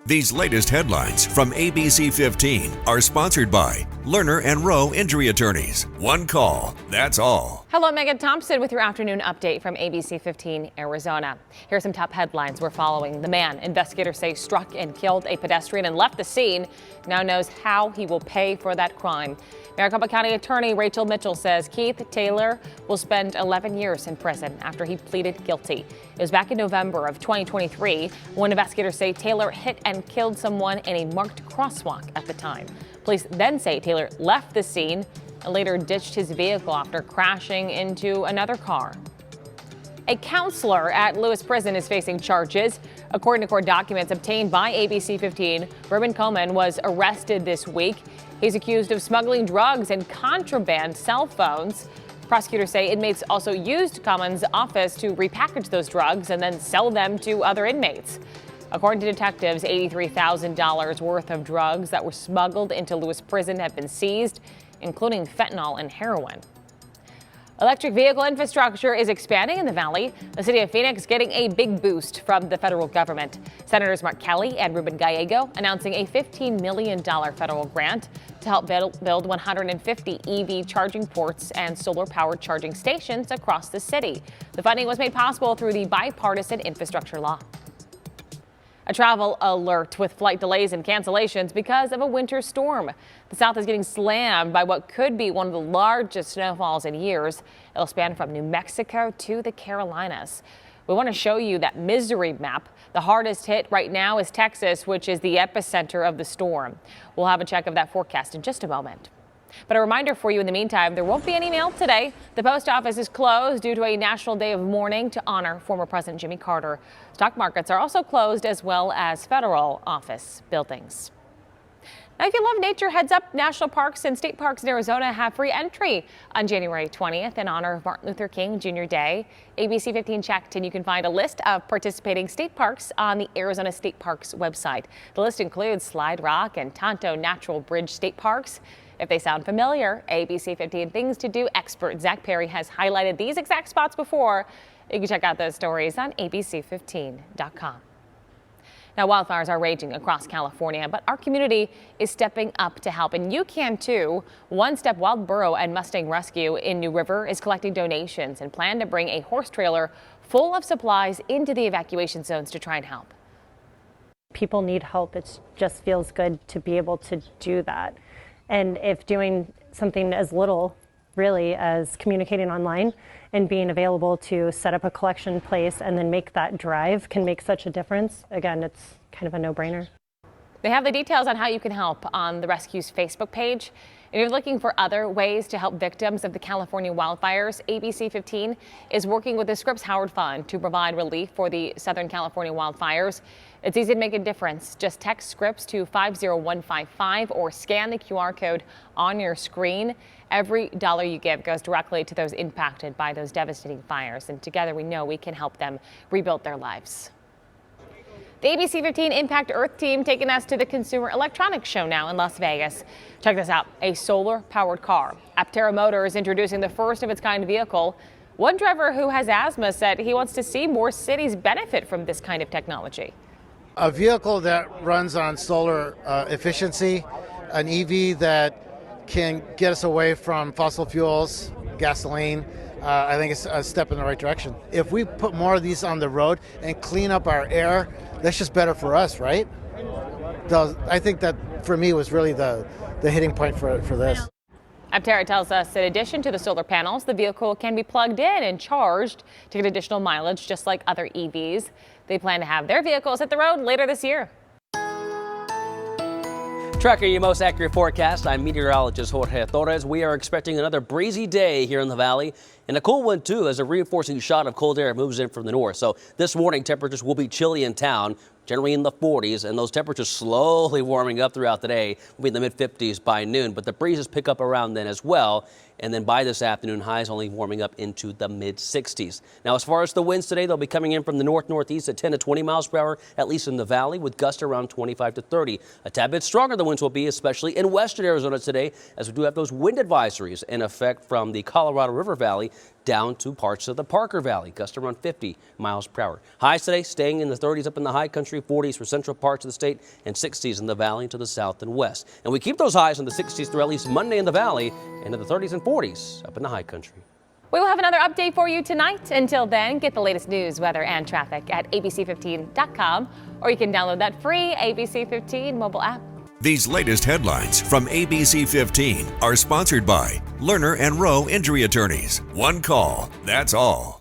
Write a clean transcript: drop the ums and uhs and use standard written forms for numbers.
These latest headlines from ABC15 are sponsored by Lerner and Rowe Injury Attorneys. One call, that's all. Hello, Megan Thompson with your afternoon update from ABC15 Arizona. Here are some top headlines we're following. The man investigators say struck and killed a pedestrian and left the scene now knows how he will pay for that crime. Maricopa County Attorney Rachel Mitchell says Keith Taylor will spend 11 years in prison after he pleaded guilty. It was back in November of 2023 when investigators say Taylor hit and killed someone in a marked crosswalk at the time. Police then say Taylor left the scene and later ditched his vehicle after crashing into another car. A counselor at Lewis Prison is facing charges. According to court documents obtained by ABC15, Ruben Coleman was arrested this week. He's accused of smuggling drugs and contraband cell phones. Prosecutors say inmates also used Coleman's office to repackage those drugs and then sell them to other inmates. According to detectives, $83,000 worth of drugs that were smuggled into Lewis Prison have been seized, including fentanyl and heroin. Electric vehicle infrastructure is expanding in the valley. The city of Phoenix getting a big boost from the federal government. Senators Mark Kelly and Ruben Gallego announcing a $15 million federal grant to help build 150 EV charging ports and solar-powered charging stations across the city. The funding was made possible through the bipartisan infrastructure law. A travel alert with flight delays and cancellations because of a winter storm. The south is getting slammed by what could be one of the largest snowfalls in years. It'll span from New Mexico to the Carolinas. We want to show you that misery map. The hardest hit right now is Texas, which is the epicenter of the storm. We'll have a check of that forecast in just a moment. But a reminder for you in the meantime, there won't be any mail today. The post office is closed due to a national day of mourning to honor former President Jimmy Carter. Stock markets are also closed, as well as federal office buildings. Now, if you love nature, heads up. National parks and state parks in Arizona have free entry on January 20th in honor of Martin Luther King Jr. Day. ABC 15 checked, and you can find a list of participating state parks on the Arizona State Parks website. The list includes Slide Rock and Tonto Natural Bridge State Parks. If they sound familiar, ABC 15 Things to Do expert Zach Perry has highlighted these exact spots before. You can check out those stories on ABC15.com. Now, wildfires are raging across California, but our community is stepping up to help, and you can too. One Step Wild Burro and Mustang Rescue in New River is collecting donations and plan to bring a horse trailer full of supplies into the evacuation zones to try and help. People need help. It just feels good to be able to do that. And if doing something as little, really, as communicating online and being available to set up a collection place and then make that drive can make such a difference, again, it's kind of a no-brainer. They have the details on how you can help on the rescue's Facebook page. If you're looking for other ways to help victims of the California wildfires, ABC 15 is working with the Scripps Howard Fund to provide relief for the Southern California wildfires. It's easy to make a difference. Just text Scripps to 50155 or scan the QR code on your screen. Every dollar you give goes directly to those impacted by those devastating fires, and together we know we can help them rebuild their lives. The ABC 15 Impact Earth team taking us to the Consumer Electronics Show now in Las Vegas. Check this out, a solar-powered car. Aptera Motors introducing the first of its kind vehicle. One driver who has asthma said he wants to see more cities benefit from this kind of technology. A vehicle that runs on solar efficiency, an EV that can get us away from fossil fuels, gasoline, I think it's a step in the right direction. If we put more of these on the road and clean up our air, that's just better for us, right? I think that for me was really the hitting point for this. Aptera tells us in addition to the solar panels, the vehicle can be plugged in and charged to get additional mileage just like other EVs. They plan to have their vehicles hit the road later this year. Tracking your most accurate forecast, I'm meteorologist Jorge Torres. We are expecting another breezy day here in the valley, and a cool one too as a reinforcing shot of cold air moves in from the north. So this morning temperatures will be chilly in town, generally in the 40s, and those temperatures slowly warming up throughout the day. We'll be in the mid-50s by noon, but the breezes pick up around then as well. And then by this afternoon, highs only warming up into the mid-60s. Now, as far as the winds today, they'll be coming in from the north-northeast at 10 to 20 miles per hour, at least in the valley, with gusts around 25 to 30. A tad bit stronger the winds will be, especially in western Arizona today, as we do have those wind advisories in effect from the Colorado River Valley down to parts of the Parker Valley. Gusts around 50 miles per hour. Highs today staying in the 30s up in the high country, 40s for central parts of the state, and 60s in the valley to the south and west. And we keep those highs in the 60s through at least Monday in the valley, and in the 30s and 40s up in the high country. We will have another update for you tonight. Until then, get the latest news, weather, and traffic at abc15.com, or you can download that free ABC15 mobile app. These latest headlines from ABC15 are sponsored by Lerner and Rowe Injury Attorneys. One call, that's all.